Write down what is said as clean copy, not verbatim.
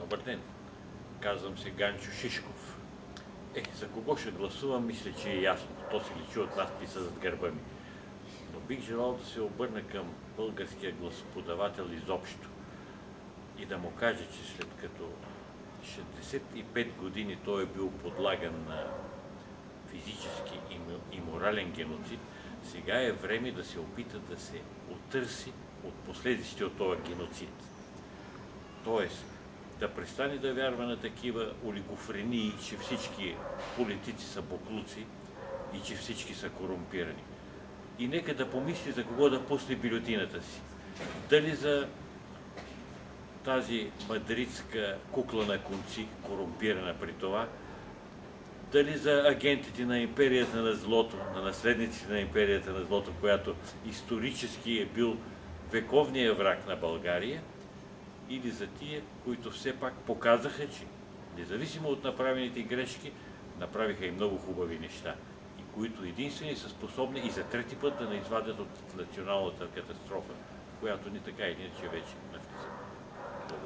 Добър ден, казвам се Ганчо Шишков. За кого ще гласувам, мисля, че е ясно. То се личи от надписа зад гърба ми. Но бих желал да се обърна към българския гласоподавател изобщо и да му кажа, че след като 65 години той е бил подлаган на физически и морален геноцид, сега е време да се опита да се отърси от последиците от този геноцид. Тоест, да престане да вярва на такива олигофрении, че всички политици са боклуци и че всички са корумпирани. И нека да помисли за кого да пусне бюлетината си. Дали за тази мадридска кукла на конци, корумпирана при това, дали за агентите на империята на злото, на наследниците на империята на злото, която исторически е бил вековният враг на България, или за тия, които все пак показаха, че независимо от направените грешки, направиха и много хубави неща, и които единствени са способни и за трети път да не извадят от националната катастрофа, която ни така или иначе вече навлиза. Благодаря.